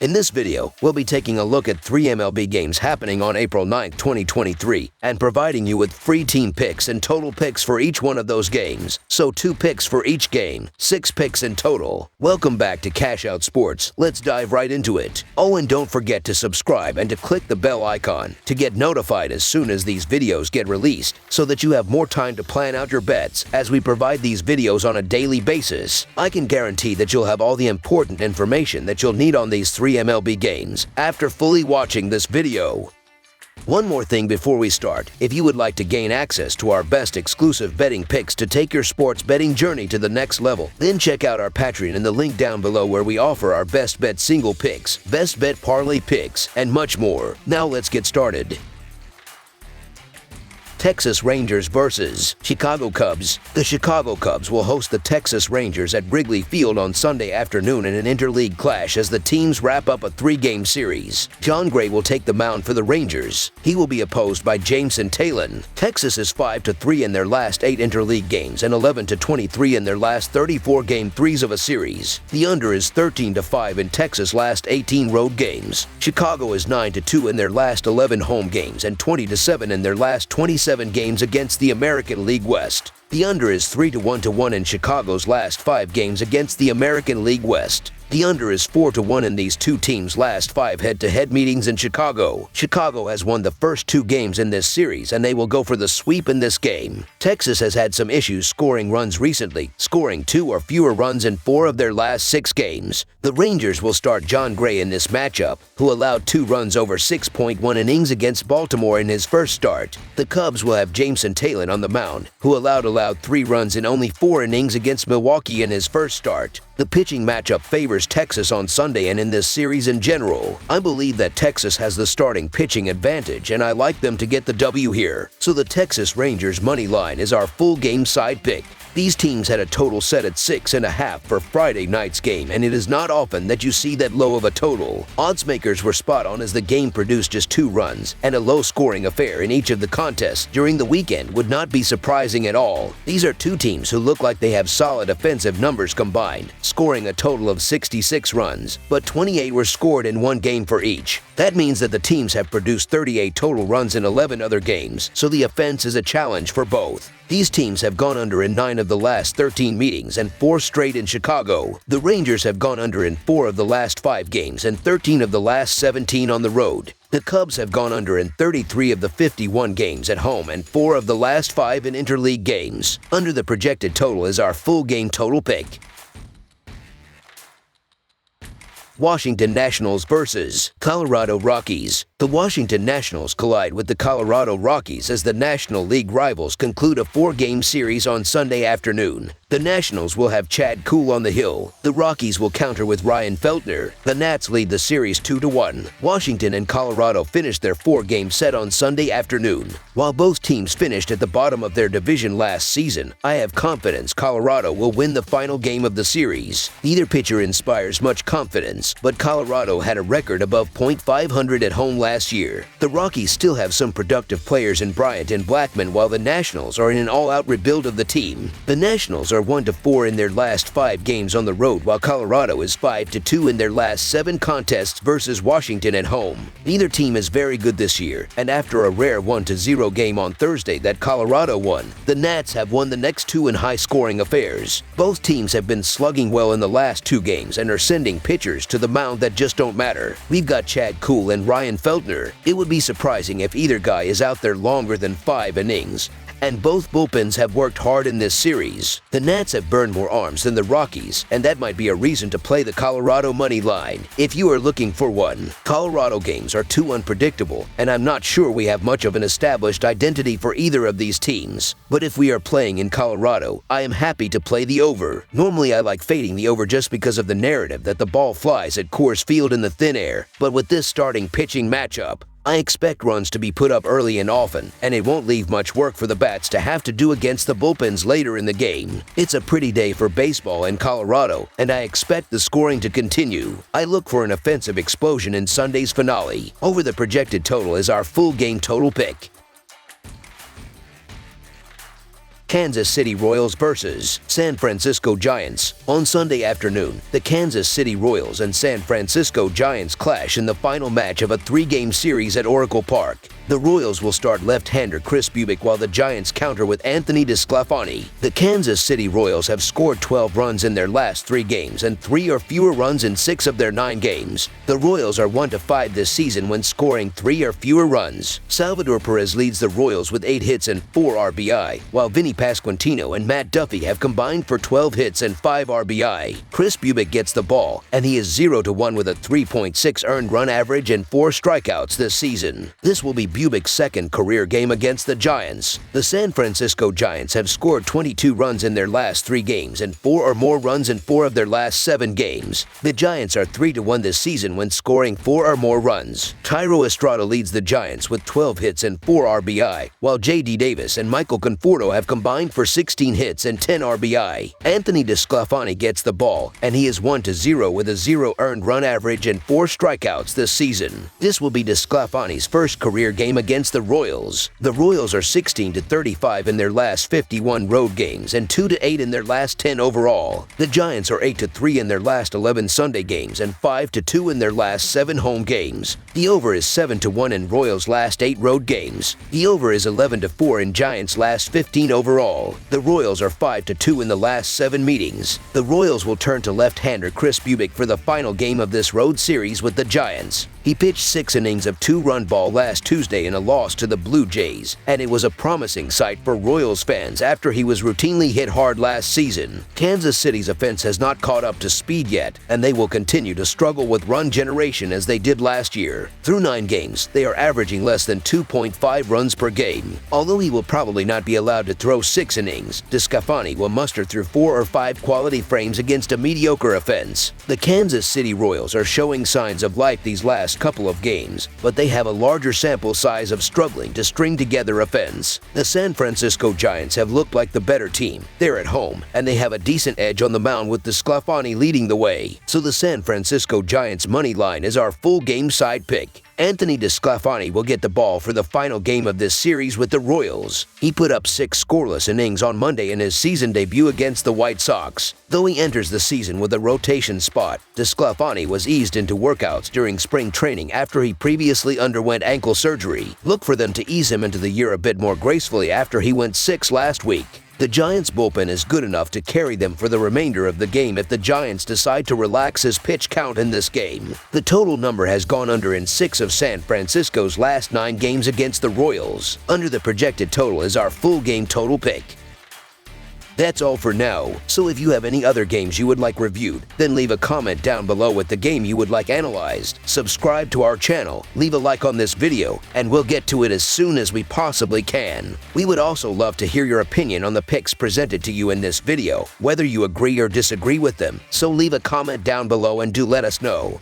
In this video, we'll be taking a look at 3 MLB games happening on April 9, 2023, and providing you with free team picks and total picks for each one of those games. So 2 picks for each game, 6 picks in total. Welcome back to Cash Out Sports. Let's dive right into it. Oh, and don't forget to subscribe and to click the bell icon to get notified as soon as these videos get released, so that you have more time to plan out your bets as we provide these videos on a daily basis. I can guarantee that you'll have all the important information that you'll need on these 3 MLB games after fully watching this video. One more thing before we start. If you would like to gain access to our best exclusive betting picks to take your sports betting journey to the next level, then check out our Patreon in the link down below, where we offer our best bet single picks, best bet parlay picks, and much more. Now let's get started. Texas Rangers versus Chicago Cubs. The Chicago Cubs will host the Texas Rangers at Wrigley Field on Sunday afternoon in an interleague clash as the teams wrap up a 3-game series. Jon Gray will take the mound for the Rangers. He will be opposed by Jameson Taillon. Texas is 5-3 in their last 8 interleague games and 11-23 in their last 34 game threes of a series. The under is 13-5 in Texas' last 18 road games. Chicago is 9-2 in their last 11 home games and 20-7 in their last 27 games against the American League West. The under is 3-1 in Chicago's last 5 games against the American League West. The under is 4-1 in these two teams' last 5 head-to-head meetings in Chicago. Chicago has won the first 2 games in this series, and they will go for the sweep in this game. Texas has had some issues scoring runs recently, scoring 2 or fewer runs in 4 of their last 6 games. The Rangers will start Jon Gray in this matchup, who allowed 2 runs over 6.1 innings against Baltimore in his first start. The Cubs will have Jameson Taillon on the mound, who allowed 3 runs in only 4 innings against Milwaukee in his first start. The pitching matchup favors Texas on Sunday and in this series in general. I believe that Texas has the starting pitching advantage, and I like them to get the W here. So the Texas Rangers money line is our full game side pick. These teams had a total set at 6.5 for Friday night's game, and it is not often that you see that low of a total. Odds makers were spot on, as the game produced just 2 runs, and a low-scoring affair in each of the contests during the weekend would not be surprising at all. These are 2 teams who look like they have solid offensive numbers combined, scoring a total of 66 runs, but 28 were scored in one game for each. That means that the teams have produced 38 total runs in 11 other games, so the offense is a challenge for both. These teams have gone under in 9 of the last 13 meetings and 4 straight in Chicago. The Rangers have gone under in 4 of the last 5 games and 13 of the last 17 on the road. The Cubs have gone under in 33 of the 51 games at home and 4 of the last 5 in interleague games. Under the projected total is our full game total pick. Washington Nationals versus Colorado Rockies. The Washington Nationals collide with the Colorado Rockies as the National League rivals conclude a 4-game series on Sunday afternoon. The Nationals will have Chad Kuhl on the hill. The Rockies will counter with Ryan Feltner. The Nats lead the series 2-1. Washington and Colorado finished their 4-game set on Sunday afternoon. While both teams finished at the bottom of their division last season, I have confidence Colorado will win the final game of the series. Neither pitcher inspires much confidence, but Colorado had a record above .500 at home last year. The Rockies still have some productive players in Bryant and Blackmon, while the Nationals are in an all-out rebuild of the team. The Nationals are 1-4 in their last 5 games on the road, while Colorado is 5-2 in their last 7 contests versus Washington at home. Neither team is very good this year, and after a rare 1-0 game on Thursday that Colorado won, the Nats have won the next 2 in high-scoring affairs. Both teams have been slugging well in the last 2 games and are sending pitchers to the mound that just don't matter. We've got Chad Kuhl and Ryan Feltner. It would be surprising if either guy is out there longer than 5 innings. And both bullpens have worked hard in this series. The Nats have burned more arms than the Rockies, and that might be a reason to play the Colorado money line if you are looking for one. Colorado games are too unpredictable, and I'm not sure we have much of an established identity for either of these teams. But if we are playing in Colorado, I am happy to play the over. Normally I like fading the over just because of the narrative that the ball flies at Coors Field in the thin air, but with this starting pitching matchup, I expect runs to be put up early and often, and it won't leave much work for the bats to have to do against the bullpens later in the game. It's a pretty day for baseball in Colorado, and I expect the scoring to continue. I look for an offensive explosion in Sunday's finale. Over the projected total is our full game total pick. Kansas City Royals vs. San Francisco Giants. On Sunday afternoon, the Kansas City Royals and San Francisco Giants clash in the final match of a three-game series at Oracle Park. The Royals will start left-hander Kris Bubic while the Giants counter with Anthony DeSclafani. The Kansas City Royals have scored 12 runs in their last 3 games and 3 or fewer runs in 6 of their 9 games. The Royals are 1-5 this season when scoring 3 or fewer runs. Salvador Perez leads the Royals with 8 hits and 4 RBI, while Vinny Pasquantino and Matt Duffy have combined for 12 hits and 5 RBI. Kris Bubic gets the ball, and he is 0-1 with a 3.6 earned run average and 4 strikeouts this season. This will be Bubic's second career game against the Giants. The San Francisco Giants have scored 22 runs in their last 3 games and 4 or more runs in 4 of their last 7 games. The Giants are 3-1 this season when scoring 4 or more runs. Thairo Estrada leads the Giants with 12 hits and 4 RBI, while J.D. Davis and Michael Conforto have combined for 16 hits and 10 RBI. Anthony DeSclafani gets the ball, and he is 1-0 with a 0 earned run average and 4 strikeouts this season. This will be DeSclafani's first career game against the Royals. The Royals are 16-35 in their last 51 road games and 2-8 in their last 10 overall. The Giants are 8-3 in their last 11 Sunday games and 5-2 in their last 7 home games. The over is 7-1 in Royals' last 8 road games. The over is 11-4 in Giants' last 15 overall. The Royals are 5-2 in the last 7 meetings. The Royals will turn to left-hander Kris Bubic for the final game of this road series with the Giants. He pitched 6 innings of 2-run ball last Tuesday in a loss to the Blue Jays, and it was a promising sight for Royals fans after he was routinely hit hard last season. Kansas City's offense has not caught up to speed yet, and they will continue to struggle with run generation as they did last year. Through 9 games, they are averaging less than 2.5 runs per game. Although he will probably not be allowed to throw 6 innings, DeSclafani will muster through 4 or 5 quality frames against a mediocre offense. The Kansas City Royals are showing signs of life these last couple of games, but they have a larger sample size of struggling to string together offense. The San Francisco Giants have looked like the better team. They're at home, and they have a decent edge on the mound with DeSclafani leading the way. So the San Francisco Giants money line is our full game side pick. Anthony DeSclafani will get the ball for the final game of this series with the Royals. He put up 6 scoreless innings on Monday in his season debut against the White Sox. Though he enters the season with a rotation spot, DeSclafani was eased into workouts during spring training after he previously underwent ankle surgery. Look for them to ease him into the year a bit more gracefully after he went 6 last week. The Giants' bullpen is good enough to carry them for the remainder of the game if the Giants decide to relax his pitch count in this game. The total number has gone under in 6 of San Francisco's last 9 games against the Royals. Under the projected total is our full game total pick. That's all for now, so if you have any other games you would like reviewed, then leave a comment down below with the game you would like analyzed. Subscribe to our channel, leave a like on this video, and we'll get to it as soon as we possibly can. We would also love to hear your opinion on the picks presented to you in this video, whether you agree or disagree with them, so leave a comment down below and do let us know.